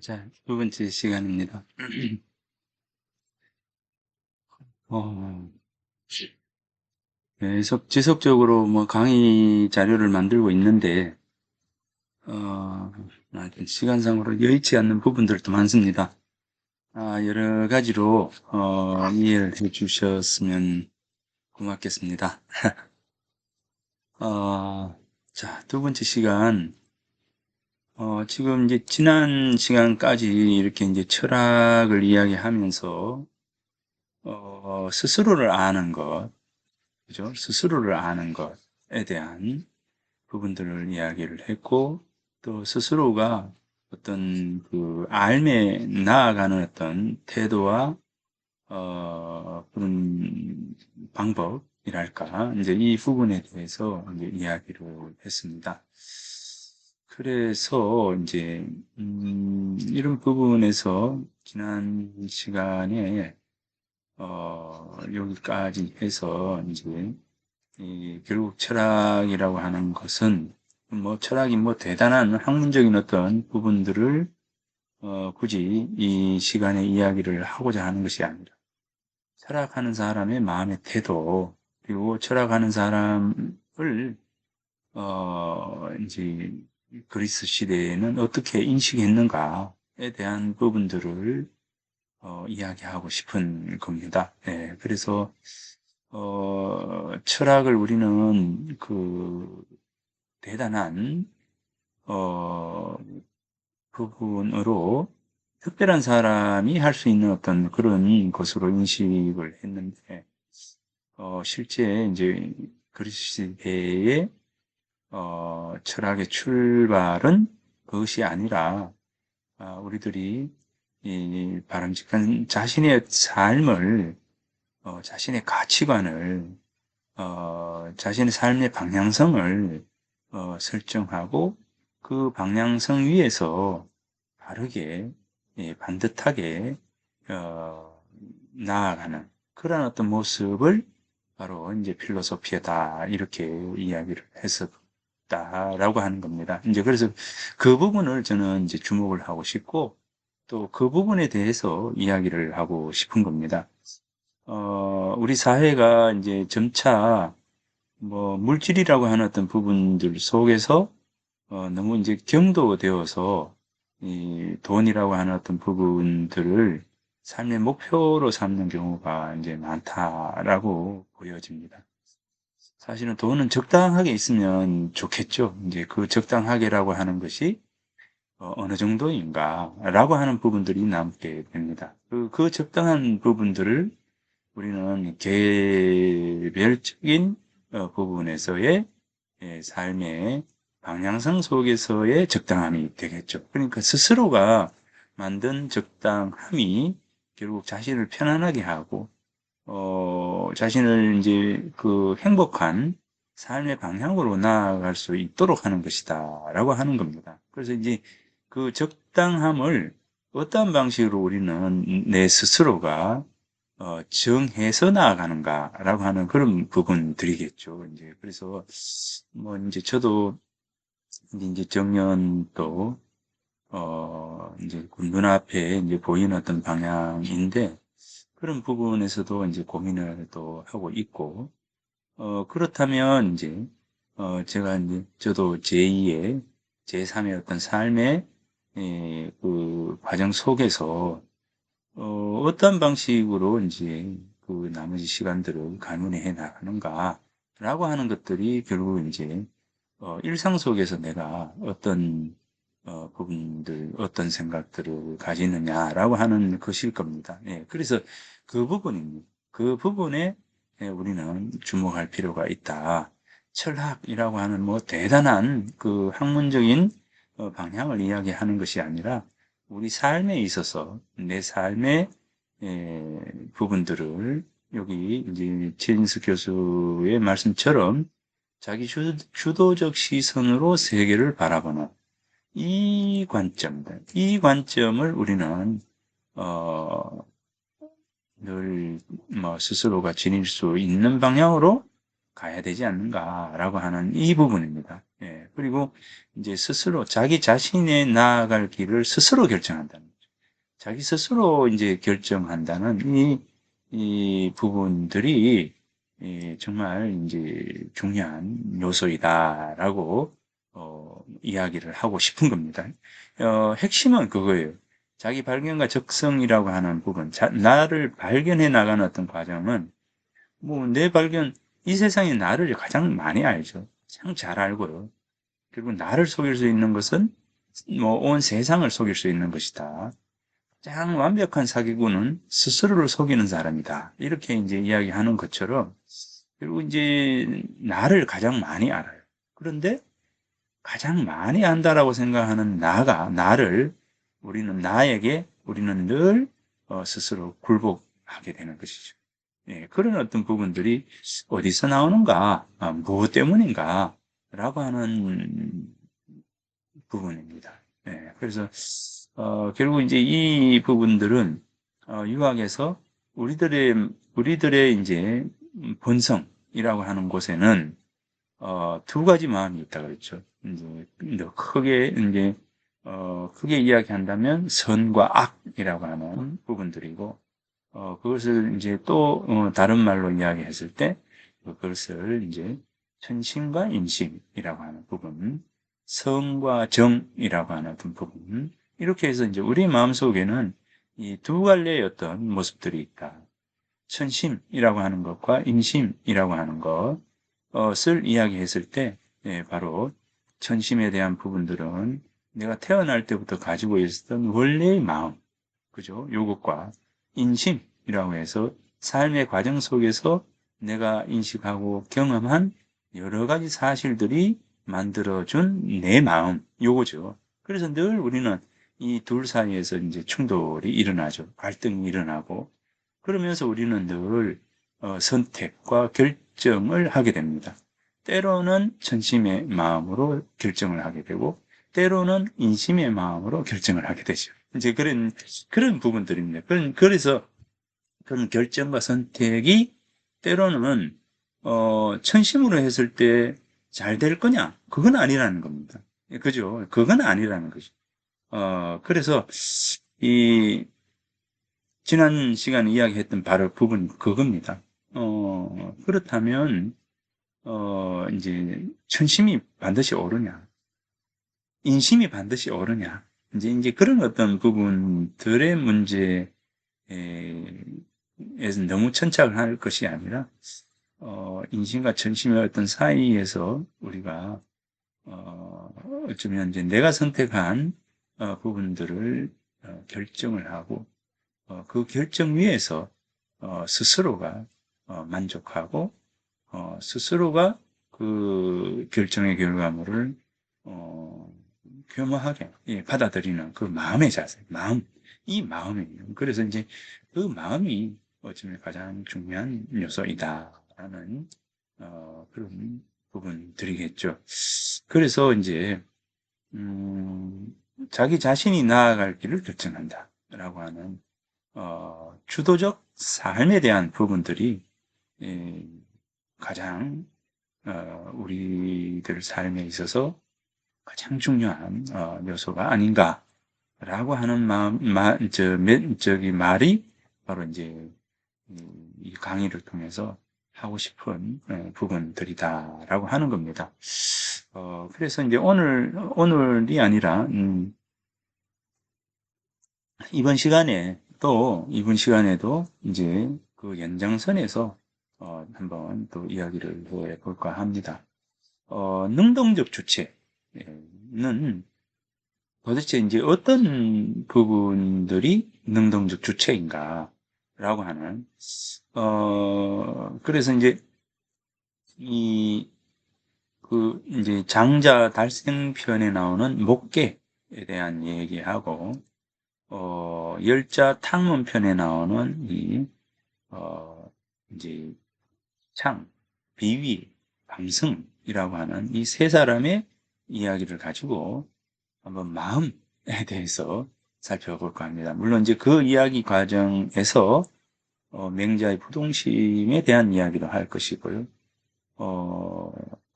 자, 두 번째 시간입니다. 어, 계속 지속적으로 뭐 강의 자료를 만들고 있는데, 하여튼 시간상으로 여의치 않는 부분들도 많습니다. 여러 가지로, 이해를 해 주셨으면 고맙겠습니다. 자, 두 번째 시간, 지금 이제 지난 시간까지 이렇게 이제 철학을 이야기하면서, 스스로를 아는 것, 그죠? 스스로를 아는 것에 대한 부분들을 이야기를 했고, 또 스스로가 어떤 그 삶에 나아가는 어떤 태도와 그런 방법이랄까, 이제 이 부분에 대해서 이제 이야기를 했습니다. 그래서 이제 이런 부분에서 지난 시간에 여기까지 해서 이제 결국 철학이라고 하는 것은 뭐 철학이 뭐 대단한 학문적인 어떤 부분들을 굳이 이 시간에 이야기를 하고자 하는 것이 아니라 철학하는 사람의 마음의 태도, 그리고 철학하는 사람을 이제 그리스 시대에는 어떻게 인식했는가에 대한 부분들을 이야기하고 싶은 겁니다. 예, 그래서 철학을 우리는 그 대단한 어, 부분으로 특별한 사람이 할 수 있는 어떤 그런 것으로 인식을 했는데, 실제 이제 그리스 시대의 철학의 출발은 그것이 아니라 우리들이 이 바람직한 자신의 삶을, 자신의 가치관을, 자신의 삶의 방향성을 설정하고 그 방향성 위에서 바르게, 예, 반듯하게 나아가는 그런 어떤 모습을 바로 이제 필로소피에다 이렇게 이야기를 했었다라고 하는 겁니다. 이제 그래서 그 부분을 저는 이제 주목을 하고 싶고 또 그 부분에 대해서 이야기를 하고 싶은 겁니다. 우리 사회가 이제 점차 뭐 물질이라고 하는 어떤 부분들 속에서 너무 이제 경도되어서 이 돈이라고 하는 어떤 부분들을 삶의 목표로 삼는 경우가 이제 많다라고 보여집니다. 사실은 돈은 적당하게 있으면 좋겠죠. 이제 그 적당하게라고 하는 것이 어느 정도인가라고 하는 부분들이 남게 됩니다. 그 적당한 부분들을 우리는 개별적인 부분에서의 삶의 방향성 속에서의 적당함이 되겠죠. 그러니까 스스로가 만든 적당함이 결국 자신을 편안하게 하고, 자신을 이제 그 행복한 삶의 방향으로 나아갈 수 있도록 하는 것이다. 라고 하는 겁니다. 그래서 이제 그 적당함을 어떤 방식으로 우리는 내 스스로가 정해서 나아가는가라고 하는 그런 부분들이겠죠. 이제 그래서 뭐 이제 저도 이제 정년도 이제 그 눈앞에 이제 보이는 어떤 방향인데 그런 부분에서도 이제 고민을 또 하고 있고 그렇다면 이제 제가 이제 저도 제2의 제3의 어떤 삶의 그 과정 속에서 어떤 방식으로 이제 그 나머지 시간들을 가문해 나가는가라고 하는 것들이 결국 이제 일상 속에서 내가 어떤 부분들, 어떤 생각들을 가지느냐라고 하는 것일 겁니다. 예, 그래서 그 부분입니다. 그 부분에 우리는 주목할 필요가 있다. 철학이라고 하는 뭐 대단한 그 학문적인 방향을 이야기하는 것이 아니라 우리 삶에 있어서 내 삶의 부분들을 여기 이제 최진수 교수의 말씀처럼 자기 주도적 시선으로 세계를 바라보는 이 관점들, 이 관점을 우리는 어, 늘 뭐 스스로가 지닐 수 있는 방향으로 가야 되지 않는가라고 하는 이 부분입니다. 예, 그리고 이제 스스로 자기 자신의 나아갈 길을 스스로 결정한다는 거죠. 자기 스스로 이제 결정한다는 이 부분들이 정말 이제 중요한 요소이다라고 이야기를 하고 싶은 겁니다. 핵심은 그거예요. 자기 발견과 적성이라고 하는 부분, 나를 발견해 나가는 어떤 과정은 뭐 내 발견, 이 세상에 나를 가장 많이 알죠. 가장 잘 알고요. 그리고 나를 속일 수 있는 것은 뭐 온 세상을 속일 수 있는 것이다. 가장 완벽한 사기꾼은 스스로를 속이는 사람이다. 이렇게 이제 이야기하는 것처럼, 그리고 이제 나를 가장 많이 알아요. 그런데 가장 많이 안다라고 생각하는 나를 우리는 늘 스스로 굴복하게 되는 것이죠. 예, 그런 어떤 부분들이 어디서 나오는가, 무엇 때문인가, 라고 하는 부분입니다. 예, 그래서, 결국 이제 이 부분들은, 유학에서 우리들의 이제 본성이라고 하는 곳에는, 두 가지 마음이 있다 그랬죠. 이제, 크게 이야기한다면 선과 악이라고 하는 부분들이고, 그것을 이제 또 다른 말로 이야기했을 때 그것을 이제 천심과 인심이라고 하는 부분, 성과 정이라고 하는 어떤 부분, 이렇게 해서 이제 우리 마음속에는 이 두 갈래의 어떤 모습들이 있다. 천심이라고 하는 것과 인심이라고 하는 것을 이야기했을 때 바로 천심에 대한 부분들은 내가 태어날 때부터 가지고 있었던 원래의 마음, 그죠? 요것과 인심이라고 해서 삶의 과정 속에서 내가 인식하고 경험한 여러 가지 사실들이 만들어준 내 마음, 요거죠. 그래서 늘 우리는 이 둘 사이에서 이제 충돌이 일어나죠. 갈등이 일어나고, 그러면서 우리는 늘 선택과 결정을 하게 됩니다. 때로는 천심의 마음으로 결정을 하게 되고, 때로는 인심의 마음으로 결정을 하게 되죠. 이제 그런 부분들입니다. 그래서 그런 결정과 선택이 때로는, 천심으로 했을 때 잘 될 거냐? 그건 아니라는 겁니다. 그죠? 그건 아니라는 거죠. 그래서 이 지난 시간에 이야기했던 바로 부분 그겁니다. 그렇다면 이제 천심이 반드시 오르냐, 인심이 반드시 오르냐, 이제 그런 어떤 부분들의 문제에서 너무 천착을 할 것이 아니라 인심과 천심의 어떤 사이에서 우리가 어쩌면 이제 내가 선택한 부분들을 결정을 하고 그 결정 위에서 스스로가 만족하고 스스로가 그 결정의 결과물을 겸허하게 받아들이는 그 마음의 자세, 이 마음이에요. 그래서 이제 그 마음이 어쩌면 가장 중요한 요소이다라는 그런 부분들이겠죠. 그래서 이제 자기 자신이 나아갈 길을 결정한다라고 하는 주도적 삶에 대한 부분들이 가장 우리들 삶에 있어서 가장 중요한 요소가 아닌가라고 하는 말이 바로 이제 이 강의를 통해서 하고 싶은 부분들이다라고 하는 겁니다. 그래서 이제 오늘이 아니라 이번 시간에도 이제 그 연장선에서 한번 또 이야기를 해볼까 합니다. 능동적 주체는 도대체 이제 어떤 부분들이 능동적 주체인가라고 하는, 그래서 이제 이제 장자 달생편에 나오는 목계에 대한 얘기하고, 열자 탕문편에 나오는 이제 창, 비위, 방승이라고 하는 이 세 사람의 이야기를 가지고 한번 마음에 대해서 살펴볼까 합니다. 물론 이제 그 이야기 과정에서 맹자의 부동심에 대한 이야기도 할 것이고요.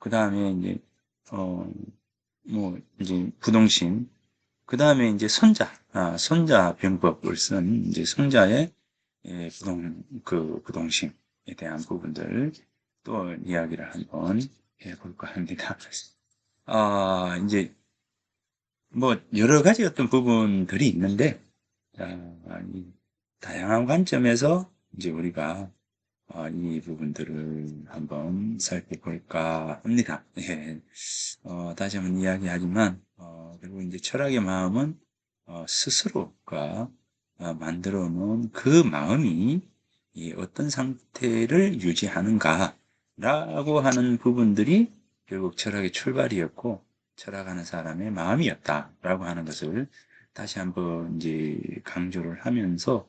그 다음에 이제 뭐, 이제 부동심, 그 다음에 이제 손자병법을 쓴 이제 손자의 부동심에 대한 부분들 또 이야기를 한번 해볼까 합니다. 이제 뭐 여러 가지 어떤 부분들이 있는데, 이 다양한 관점에서 이제 우리가 이 부분들을 한번 살펴볼까 합니다. 예. 다시 한번 이야기하지만, 그리고 이제 철학의 마음은 스스로가 만들어 놓은 그 마음이 이 어떤 상태를 유지하는가라고 하는 부분들이 결국 철학의 출발이었고, 철학하는 사람의 마음이었다라고 하는 것을 다시 한번 이제 강조를 하면서,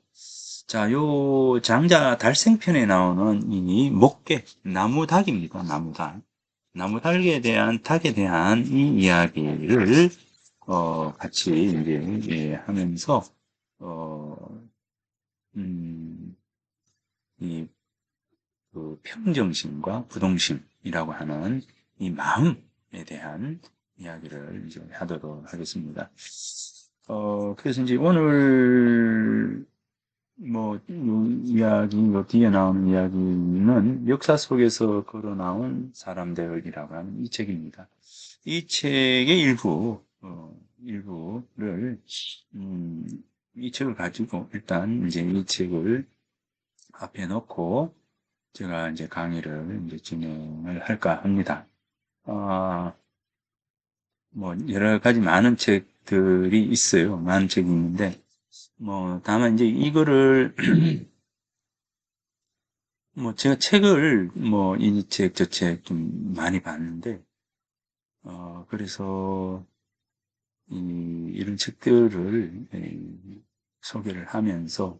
자, 요 장자 달생편에 나오는 이 목계, 나무닭입니다. 나무닭. 닭에 대한 이 이야기를 같이 이제 하면서 어, 음, 이 평정심과 부동심이라고 하는 이 마음에 대한 이야기를 이제 하도록 하겠습니다. 그래서 이제 오늘 뭐, 이 이야기, 요 뒤에 나오는 이야기는 역사 속에서 걸어 나온 사람들이라고 하는 이 책입니다. 이 책의 일부를, 음, 이 책을 가지고 일단 이제 이 책을 앞에 놓고 제가 이제 강의를 이제 진행을 할까 합니다. 아, 뭐, 여러 가지 많은 책들이 있어요. 많은 책이 있는데, 뭐, 다만 이제 이거를 뭐 제가 책을 뭐 이 책 저 책 좀 많이 봤는데 그래서 이런 책들을 소개를 하면서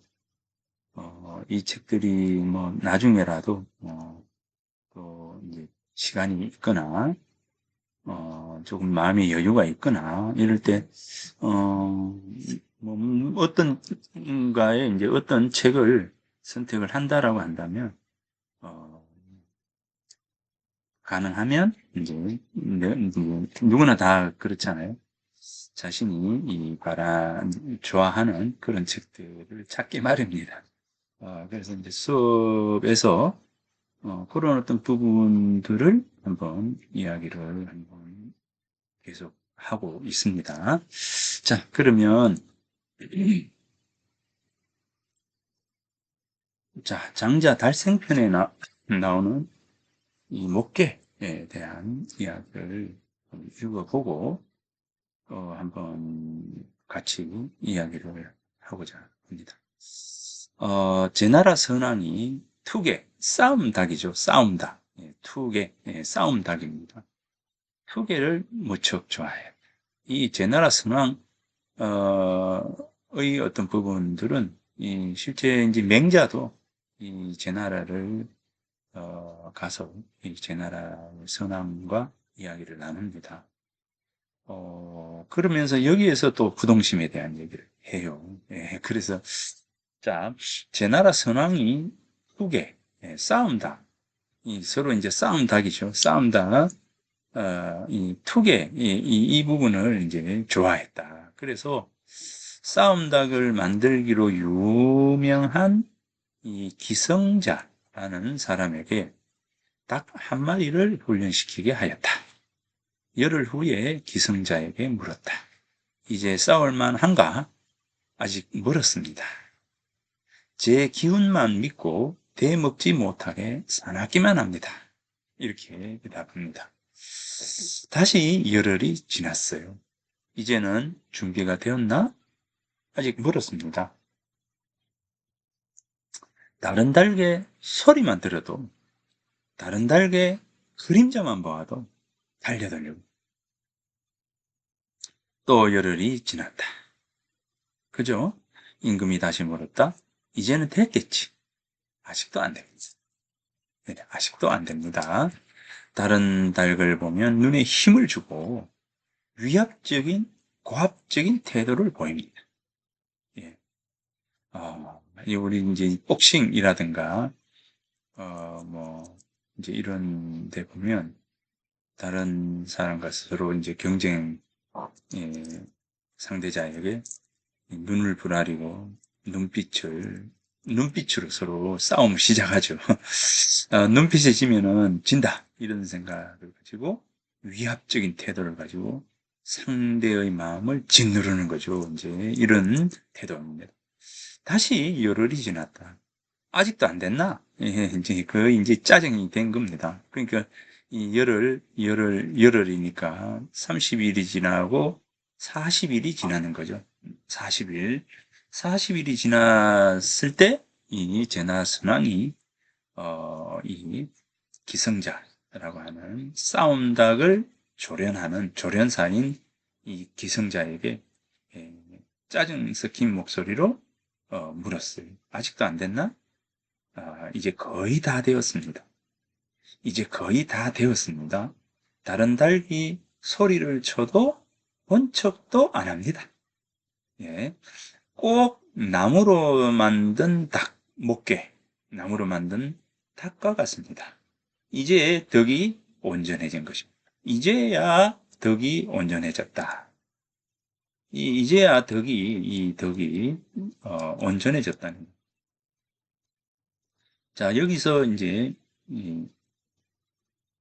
이 책들이 뭐 나중에라도 또 이제 시간이 있거나 조금 마음의 여유가 있거나 이럴 때 뭐 어떤가에 이제 어떤 책을 선택을 한다라고 한다면 어, 가능하면 이제 누구나 다 그렇잖아요. 자신이 좋아하는 그런 책들을 찾기 마련입니다. 그래서 이제 수업에서 그런 어떤 부분들을 한번 이야기를 한번 계속 하고 있습니다. 자, 그러면 자, 장자 달생편에 나오는 이 목계에 대한 이야기를 읽어보고 한번 같이 이야기를 하고자 합니다. 제나라 선왕이 투개, 싸움닭이죠. 싸움닭. 투개, 싸움닭입니다. 투개를 무척 좋아해요. 이 제나라 선왕, 의 어떤 부분들은, 실제 이제 맹자도 이 제나라를, 가서 이 제나라 선왕과 이야기를 나눕니다. 그러면서 여기에서 또 부동심에 대한 얘기를 해요. 그래서, 자, 제나라 선왕이 후계, 싸움다. 서로 이제 싸움닭이죠. 싸움닭, 이 투계, 이 부분을 이제 좋아했다. 그래서 싸움닭을 만들기로 유명한 이 기성자라는 사람에게 닭 한 마리를 훈련시키게 하였다. 열흘 후에 기성자에게 물었다. 이제 싸울만 한가? 아직 멀었습니다. 제 기운만 믿고 대먹지 못하게 사납기만 합니다. 이렇게 대답합니다. 다시 열흘이 지났어요. 이제는 준비가 되었나? 아직 멀었습니다. 다른 닭의 소리만 들어도, 다른 닭의 그림자만 보아도 달려들려고. 또 열흘이 지났다. 그죠? 임금이 다시 물었다. 이제는 됐겠지. 아직도 안 됩니다. 네, 아직도 안 됩니다. 다른 닭을 보면 눈에 힘을 주고 위압적인, 고압적인 태도를 보입니다. 예. 우리 이제 복싱이라든가, 뭐, 이제 이런 데 보면 다른 사람과 서로 이제 경쟁, 예, 상대자에게 눈을 부라리고 눈빛으로 서로 싸움을 시작하죠. 눈빛에 지면은 진다 이런 생각을 가지고 위압적인 태도를 가지고 상대의 마음을 짓누르는 거죠. 이제 이런 태도입니다. 다시 열흘이 지났다. 아직도 안 됐나? 예, 이제 그 이제 짜증이 된 겁니다. 그러니까 이 열흘이니까 30일이 지나고 40일이 지나는 거죠. 40일. 40일이 지났을 때 이 제나스랑이 이 기성자라고 하는 싸움닭을 조련하는 조련사인 이 기성자에게 예, 짜증 섞인 목소리로 물었어요. 아직도 안 됐나? 이제 거의 다 되었습니다. 이제 거의 다 되었습니다. 다른 닭이 소리를 쳐도 본 척도 안 합니다. 예. 꼭 나무로 만든 목괴, 나무로 만든 닭과 같습니다. 이제 덕이 온전해진 것입니다. 이제야 덕이 온전해졌다. 이제야 이 덕이 온전해졌다는. 자, 여기서 이제 이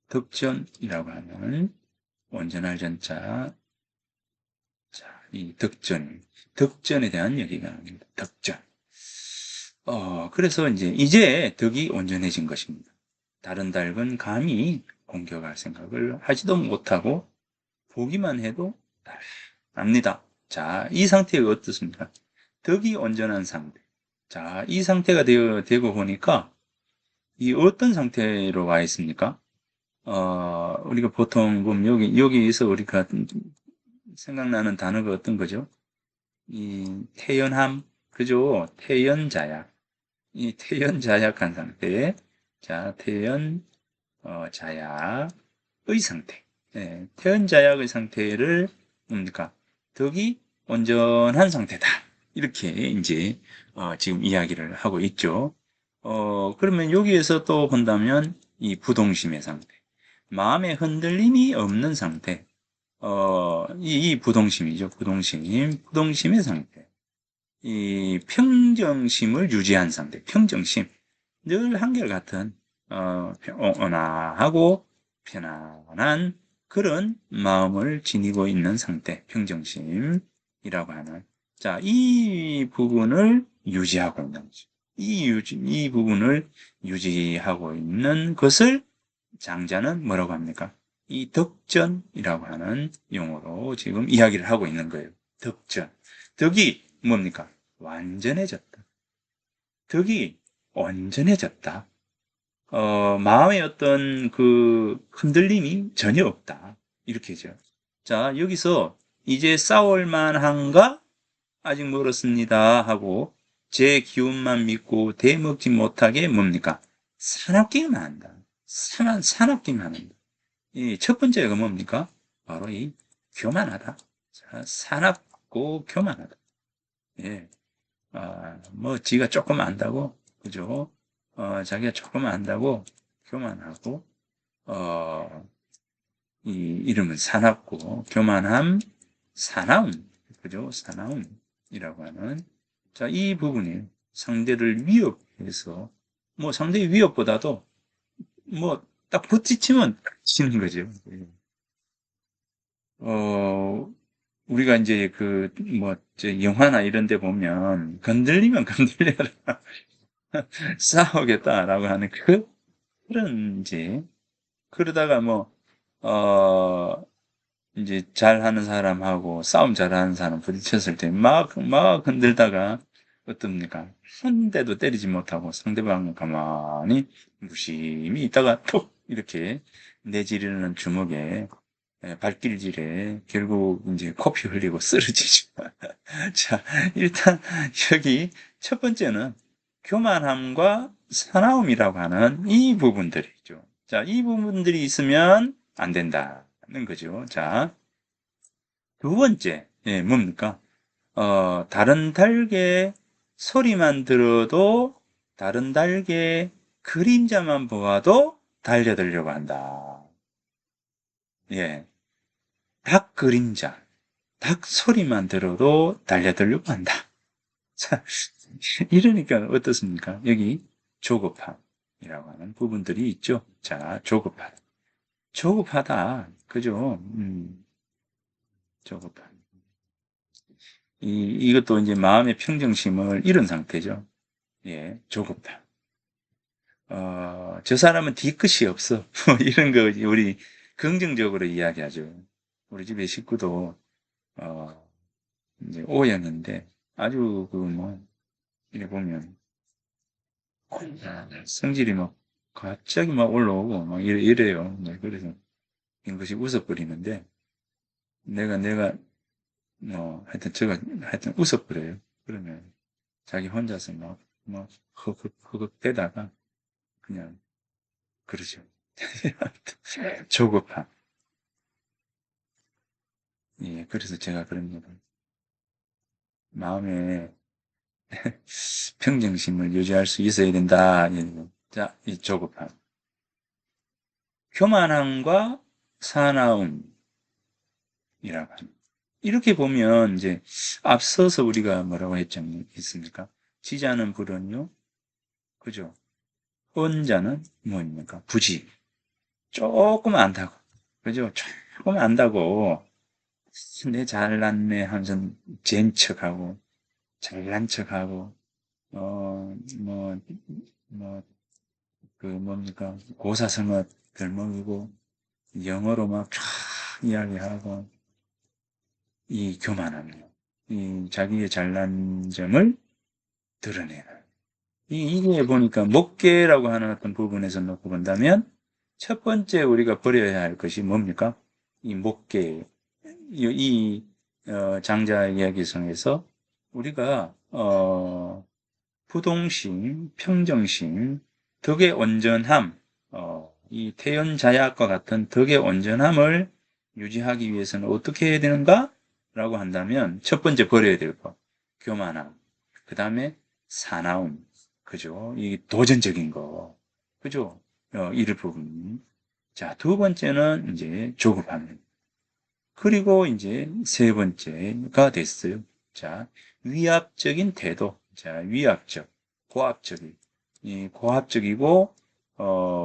덕전이라고 하는 온전할 전자, 자, 이 덕전에 대한 얘기가 나옵니다. 덕전. 그래서 이제 덕이 온전해진 것입니다. 다른 닭은 감히 공격할 생각을 하지도 못하고 보기만 해도 납니다. 자, 이 상태가 어떻습니까? 덕이 온전한 상태. 자, 이 상태가 되고 보니까 이 어떤 상태로 와 있습니까? 우리가 보통 보면 여기에서 우리가 생각나는 단어가 어떤 거죠? 이 태연함, 그죠? 태연자약. 이 태연자약한 상태. 자, 자약의 상태. 예, 태연자약의 상태를 뭡니까? 덕이 온전한 상태다. 이렇게 이제 지금 이야기를 하고 있죠. 그러면 여기에서 또 본다면 이 부동심의 상태, 마음의 흔들림이 없는 상태, 이 부동심이죠. 부동심의 상태. 이 평정심을 유지한 상태, 평정심. 늘 한결같은, 온화하고 편안한 그런 마음을 지니고 있는 상태, 평정심이라고 하는. 자, 이 부분을 유지하고 있는 거죠. 이 부분을 유지하고 있는 것을 장자는 뭐라고 합니까? 이 덕전이라고 하는 용어로 지금 이야기를 하고 있는 거예요. 덕전. 덕이 뭡니까? 완전해졌다. 덕이 온전해졌다. 마음의 어떤 그 흔들림이 전혀 없다. 이렇게죠. 자, 여기서 이제 싸울 만한가? 아직 멀었습니다. 하고 제 기운만 믿고 대먹지 못하게 뭡니까? 사납기만 한다. 사납기만 한다. 이 첫 번째가 뭡니까? 바로 이 교만하다. 자, 사납고 교만하다. 예. 뭐, 지가 조금 안다고, 그죠? 자기가 조금 안다고 교만하고, 이 이름은 사납고, 교만함, 사나움, 그죠? 사나움이라고 하는. 자, 이 부분이 상대를 위협해서, 뭐, 상대의 위협보다도, 뭐, 딱 부딪히면 지는 거죠. 예. 어, 우리가 이제 영화나 이런 데 보면, 건들리면 건들려라. 싸우겠다라고 하는 그런, 이제, 그러다가 뭐, 어, 이제 잘하는 사람하고 싸움 잘하는 사람 부딪혔을 때 막 흔들다가 어떻습니까? 한 대도 때리지 못하고 상대방은 가만히 무심히 있다가 톡! 이렇게 내지르는 주먹에 발길질에 결국 이제 코피 흘리고 쓰러지죠. 자, 일단 여기 첫 번째는 교만함과 사나움이라고 하는 이 부분들이죠. 자, 이 부분들이 있으면 안 된다는 거죠. 자, 두 번째, 뭡니까? 다른 달개 소리만 들어도 다른 달개 그림자만 보아도 달려들려고 한다. 예. 닭 그림자, 닭 소리만 들어도 달려들려고 한다. 자, 이러니까 어떻습니까? 여기 조급함이라고 하는 부분들이 있죠. 자, 조급하다. 조급하다. 그죠? 조급함. 이것도 이제 마음의 평정심을 잃은 상태죠. 예, 조급함. 저 사람은 뒤끝이 없어. 뭐 이런 거 우리 긍정적으로 이야기하죠. 우리 집의 식구도, 어, 이제 O형인데 아주 그 뭐, 이래 보면, 성질이 막 갑자기 막 올라오고 막 이래요. 네, 그래서 이것이 웃어버리는데 내가 뭐 하여튼 제가 하여튼 웃어버려요. 그러면 자기 혼자서 막 허걱 대다가 그냥 그러죠. 조급함. 예, 그래서 제가 그럽니다. 마음에 평정심을 유지할 수 있어야 된다. 자, 이 조급함. 교만함과 사나움이라고 합니다. 이렇게 보면 이제 앞서서 우리가 뭐라고 했습니까? 지자는 불은요, 그죠? 혼자는 뭐입니까? 부지. 조금 안다고. 그죠? 조금 안다고. 내 잘났네 하면서 젠 척하고, 잘난 척하고, 뭐, 뭡니까? 고사성어 들먹이고, 영어로 막 쫙 이야기하고, 이 교만함이요. 이 자기의 잘난 점을 드러내는. 이게 보니까 목계라고 하는 어떤 부분에서 놓고 본다면, 첫 번째 우리가 버려야 할 것이 뭡니까? 이 목계, 장자 이야기성에서 우리가, 부동심, 평정심, 덕의 온전함, 이 태연자약과 같은 덕의 온전함을 유지하기 위해서는 어떻게 해야 되는가? 라고 한다면, 첫 번째 버려야 될 거, 교만함. 그 다음에 사나움. 그죠? 이 도전적인 거. 그죠? 이를 부분. 자, 두 번째는 이제 조급함. 그리고 이제 세 번째가 됐어요. 자, 위압적인 태도. 자, 위압적, 고압적인, 이 고압적이고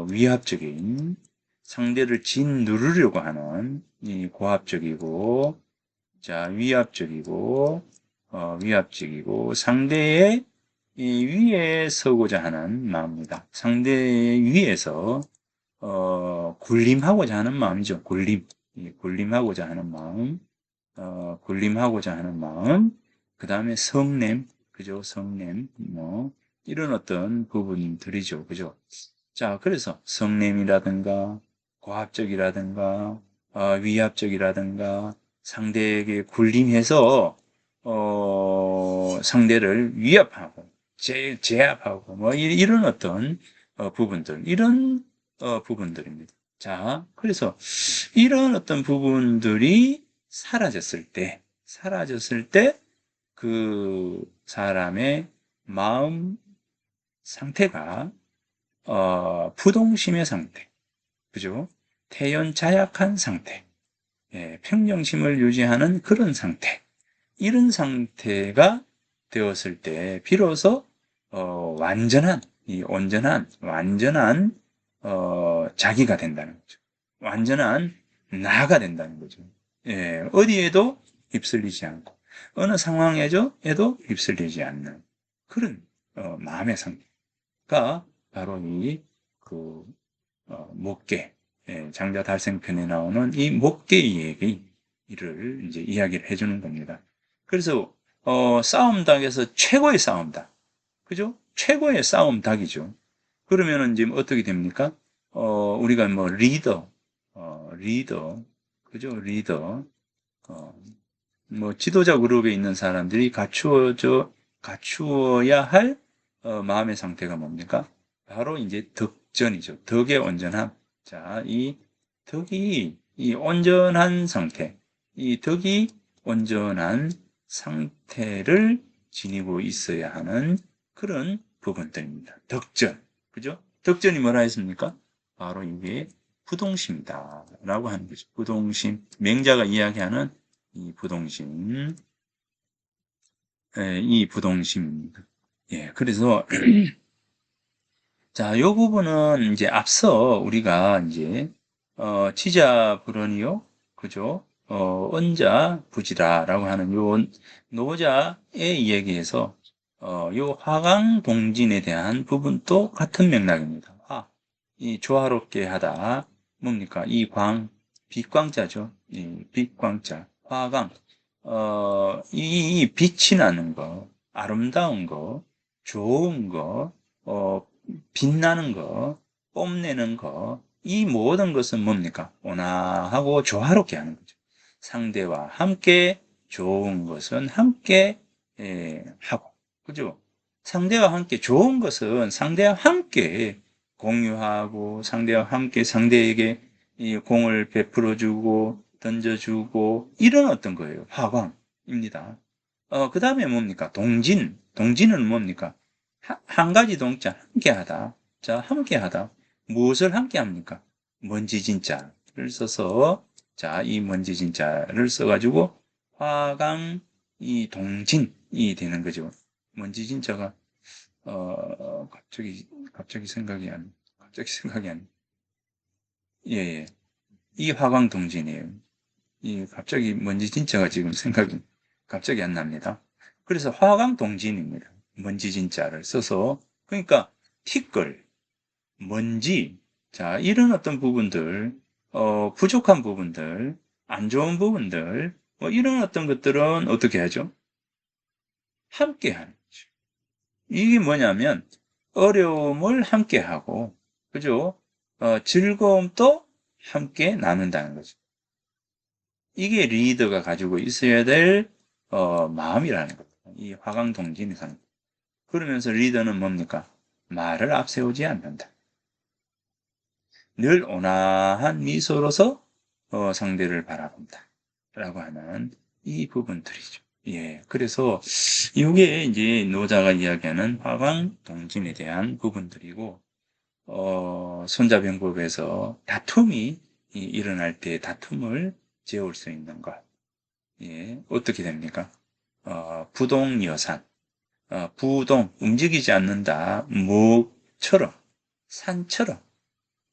위압적인 상대를 짓누르려고 하는 이 고압적이고, 자, 위압적이고 상대의 이 위에 서고자 하는 마음입니다. 상대의 위에서 군림하고자 하는 마음이죠. 군림. 군림하고자 하는 마음, 군림하고자 하는 마음, 그 다음에 성냄, 그죠? 성냄, 뭐, 이런 어떤 부분들이죠. 그죠? 자, 그래서 성냄이라든가, 고압적이라든가, 위압적이라든가, 상대에게 군림해서, 상대를 위압하고, 제압하고, 뭐, 이런 어떤, 부분들, 이런, 부분들입니다. 자, 그래서 이런 어떤 부분들이 사라졌을 때, 그 사람의 마음 상태가, 부동심의 상태, 그죠? 태연자약한 상태, 예, 평정심을 유지하는 그런 상태, 이런 상태가 되었을 때, 비로소, 완전한, 자기가 된다는 거죠. 완전한 나가 된다는 거죠. 예, 어디에도 휩쓸리지 않고, 어느 상황에도 휩쓸리지 않는 그런, 마음의 상태가 바로 그, 목계, 예, 장자 달생편에 나오는 이 목계의 얘기를 이제 이야기를 해주는 겁니다. 그래서, 싸움닭에서 최고의 싸움닭. 그죠? 최고의 싸움닭이죠. 그러면은 지금 어떻게 됩니까? 우리가 뭐 리더, 그죠? 리더, 어, 뭐 지도자 그룹에 있는 사람들이 갖추어야 할 마음의 상태가 뭡니까? 바로 이제 덕전이죠. 덕의 온전함. 자, 이 덕이 이 온전한 상태, 이 덕이 온전한 상태를 지니고 있어야 하는 그런 부분들입니다. 덕전, 그죠? 덕전이 뭐라 했습니까? 바로 이게 부동심이다라고 하는 거죠. 부동심, 맹자가 이야기하는 이 부동심, 이 부동심입니다. 예, 그래서 자, 요 부분은 이제 앞서 우리가 이제 치자 불언이요, 그죠? 언자 부지라라고 하는 요 노자의 이야기에서 요 화강 동진에 대한 부분도 같은 맥락입니다. 아, 이 조화롭게 하다 뭡니까? 이 빛광자죠. 이 빛광자, 화강. 이 빛이 나는 거, 아름다운 거, 좋은 거, 빛나는 거, 뽐내는 거, 이 모든 것은 뭡니까? 온화하고 조화롭게 하는 거죠. 상대와 함께 좋은 것은 함께 하고, 그죠? 상대와 함께 좋은 것은 상대와 함께 공유하고, 상대와 함께 상대에게 이 공을 베풀어주고, 던져주고, 이런 어떤 거예요. 화광입니다. 그 다음에 뭡니까? 동진. 동진은 뭡니까? 한 가지 동자, 함께하다. 자, 함께하다. 무엇을 함께합니까? 먼지진자를 써서, 자, 이 먼지진자를 써가지고, 화강, 이 동진이 되는 거죠. 먼지진자가, 갑자기 생각이 안, 예, 예. 이 화강 동진이에요. 이 갑자기 먼지진자가 지금 생각이 갑자기 안 납니다. 그래서 화강 동진입니다. 먼지진자를 써서, 그러니까, 티끌, 먼지, 자, 이런 어떤 부분들, 부족한 부분들, 안 좋은 부분들, 뭐 이런 어떤 것들은 어떻게 하죠? 함께 하는 거죠. 이게 뭐냐면, 어려움을 함께 하고, 그죠? 즐거움도 함께 나눈다는 거죠. 이게 리더가 가지고 있어야 될, 마음이라는 거죠. 이 화강동진이상. 그러면서 리더는 뭡니까? 말을 앞세우지 않는다. 늘 온화한 미소로서 상대를 바라본다. 라고 하는 이 부분들이죠. 예. 그래서 이게 이제 노자가 이야기하는 화광 동진에 대한 부분들이고, 손자병법에서 다툼이 일어날 때 다툼을 재울 수 있는 것. 예. 어떻게 됩니까? 부동여산. 부동, 움직이지 않는다. 무처럼, 산처럼,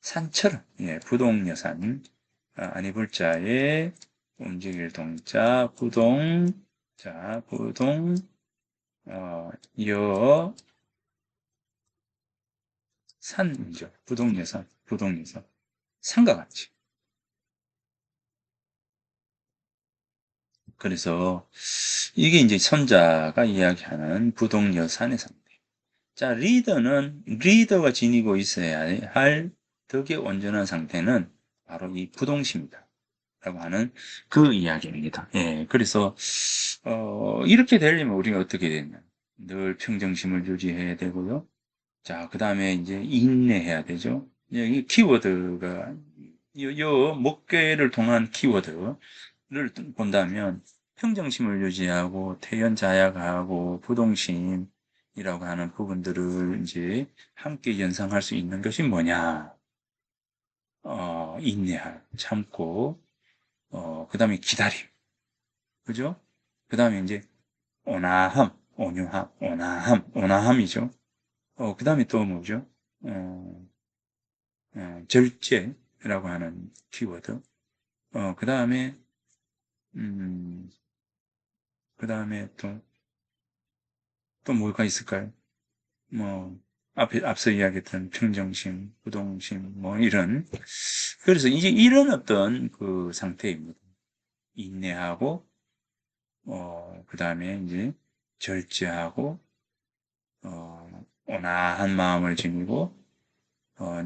산처럼, 예, 부동여산, 아니불자에 움직일 동자, 부동, 자, 부동, 여, 산이죠. 부동여산, 부동여산. 산과 같이. 그래서 이게 이제 선자가 이야기하는 부동여산의 상태. 자, 리더가 지니고 있어야 할 덕의 온전한 상태는 바로 이 부동심이다. 라고 하는 그 이야기입니다. 예, 그래서, 이렇게 되려면 우리가 어떻게 되냐. 늘 평정심을 유지해야 되고요. 자, 그 다음에 이제 인내해야 되죠. 이 키워드가, 요 목계를 통한 키워드를 본다면, 평정심을 유지하고, 태연자약하고, 부동심이라고 하는 부분들을 이제 함께 연상할 수 있는 것이 뭐냐. 인내할, 참고, 그 다음에 기다림. 그죠? 그 다음에 이제 온화함, 온유함, 온화함이죠. 그 다음에 또 뭐죠? 어, 절제라고 하는 키워드. 그 다음에, 음, 그 다음에 또 뭐가 있을까요? 뭐, 앞서 이야기했던 평정심, 부동심, 뭐, 이런. 그래서 이제 이런 어떤 그 상태입니다. 인내하고, 그 다음에 이제 절제하고, 온화한 마음을 지니고,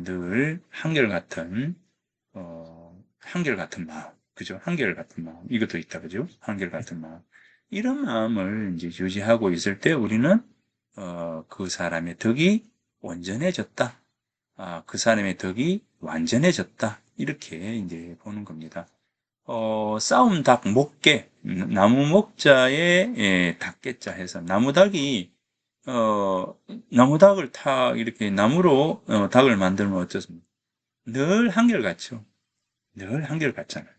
늘 한결같은 마음. 그죠? 한결같은 마음. 이것도 있다. 그죠? 한결같은 마음. 이런 마음을 이제 유지하고 있을 때 우리는, 그 사람의 덕이 온전해졌다. 그 사람의 덕이 완전해졌다. 이렇게 이제 보는 겁니다. 싸움 닭 목계, 나무 목자에, 예, 닭개자 해서, 나무닭을 이렇게 나무로, 닭을 만들면 어떻습니까? 늘 한결같죠. 늘 한결같잖아요.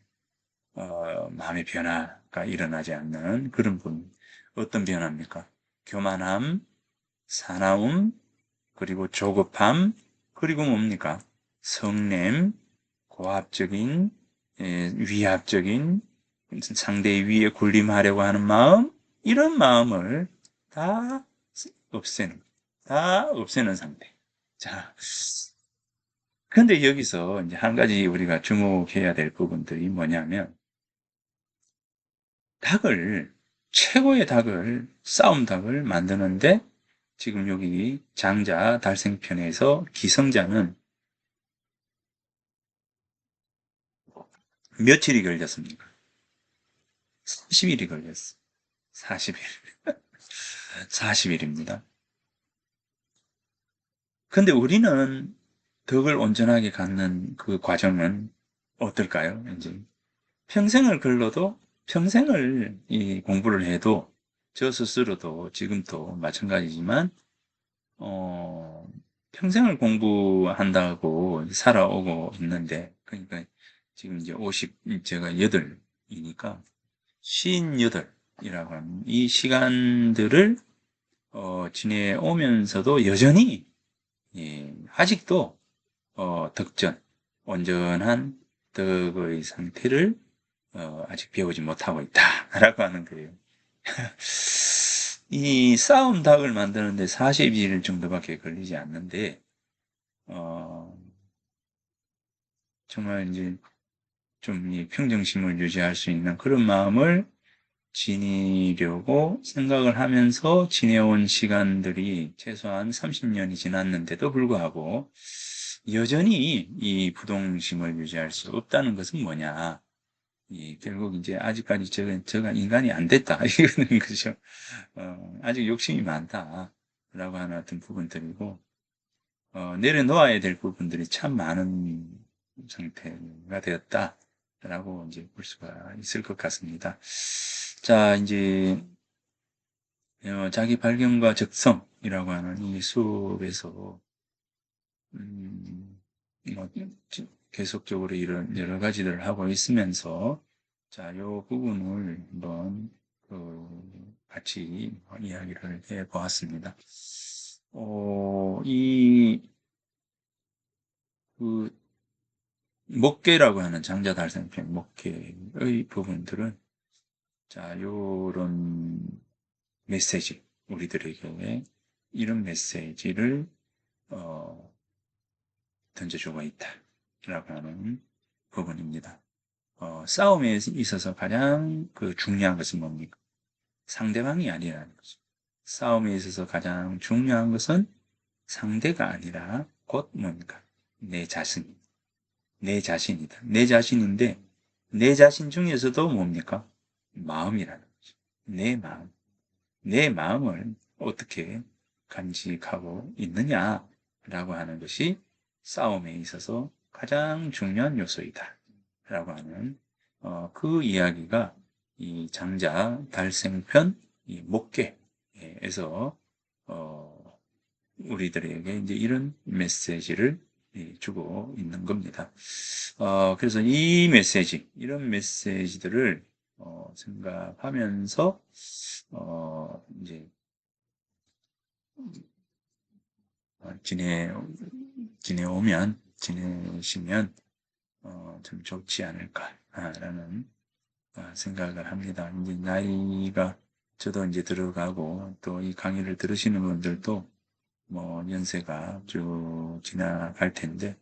마음의 변화가 일어나지 않는 그런 분. 어떤 변화입니까? 교만함, 사나움, 그리고 조급함, 그리고 뭡니까? 성냄, 고압적인, 위압적인, 상대 위에 군림하려고 하는 마음, 이런 마음을 다 없애는, 다 없애는 상태. 자, 근데 여기서 이제 한 가지 우리가 주목해야 될 부분들이 뭐냐면, 닭을, 최고의 닭을, 싸움 닭을 만드는데, 지금 여기 장자 달생편에서 기성자는 며칠이 걸렸습니까? 40일이 걸렸어. 40일. 40일입니다. 근데 우리는 덕을 온전하게 갖는 그 과정은 어떨까요? 이제 평생을 걸러도 평생을 이 공부를 해도 저 스스로도 지금도 마찬가지지만 어, 평생을 공부한다고 살아오고 있는데 그러니까 지금 이제 50 제가 8이니까 58이라고 하는 이 시간들을 지내오면서도 여전히 아직도 덕전, 온전한 덕의 상태를 아직 배우지 못하고 있다라고 하는 거예요. 이 싸움 닭을 만드는데 40일 정도밖에 걸리지 않는데 어, 정말 이제 좀 이 평정심을 유지할 수 있는 그런 마음을 지니려고 생각을 하면서 지내온 시간들이 최소한 30년이 지났는데도 불구하고 여전히 이 부동심을 유지할 수 없다는 것은 뭐냐? 결국 이제 아직까지 저가 인간이 안 됐다. 이거는 거죠. 아직 욕심이 많다. 라고 하는 어떤 부분들이고, 내려놓아야 될 부분들이 참 많은 상태가 되었다. 라고 이제 볼 수가 있을 것 같습니다. 자, 이제, 자기 발견과 적성이라고 하는 이 수업에서, 음, 뭐, 계속적으로 이런 여러 가지들을 하고 있으면서, 자, 요 부분을 한번, 같이 이야기를 해 보았습니다. 이, 그, 목계라고 하는 장자달성편 목계의 부분들은, 자, 요런 메시지, 우리들에게 이런 메시지를, 어, 던져주고 있다. 라고 하는 부분입니다. 싸움에 있어서 가장 그 중요한 것은 뭡니까? 상대방이 아니라는 거죠. 싸움에 있어서 가장 중요한 것은 상대가 아니라 곧 뭡니까? 내 자신. 내 자신이다. 내 자신인데 내 자신 중에서도 뭡니까? 마음이라는 거죠. 내 마음. 내 마음을 어떻게 간직하고 있느냐라고 하는 것이 싸움에 있어서 가장 중요한 요소이다. 라고 하는 그 이야기가 이 장자 달생편 이 목계에서 우리들에게 이제 이런 메시지를 주고 있는 겁니다. 그래서 이 메시지, 이런 메시지들을 생각하면서 이제 지내 지내시면 좀 좋지 않을까라는 생각을 합니다. 이제 나이가 저도 이제 들어가고 또 이 강의를 들으시는 분들도 뭐 연세가 쭉 지나갈 텐데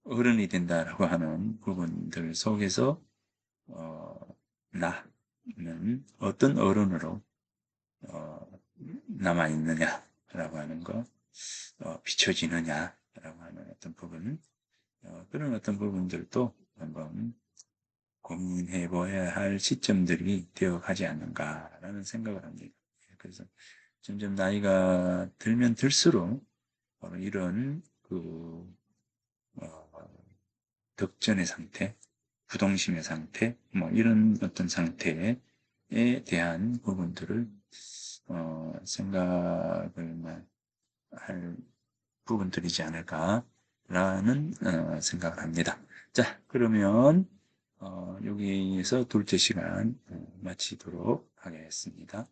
어른이 된다라고 하는 부분들 속에서 나는 어떤 어른으로 남아 있느냐라고 하는 거, 비춰지느냐라고 하는 어떤 부분, 그런 어떤 부분들도 한번 고민해 보아야 할 시점들이 되어 가지 않는가라는 생각을 합니다. 그래서 점점 나이가 들면 들수록 이런 덕전의 상태, 부동심의 상태, 뭐 이런 어떤 상태에 대한 부분들을 생각을 할 부분들이지 않을까 라는 생각을 합니다. 자, 그러면 여기에서 둘째 시간 마치도록 하겠습니다.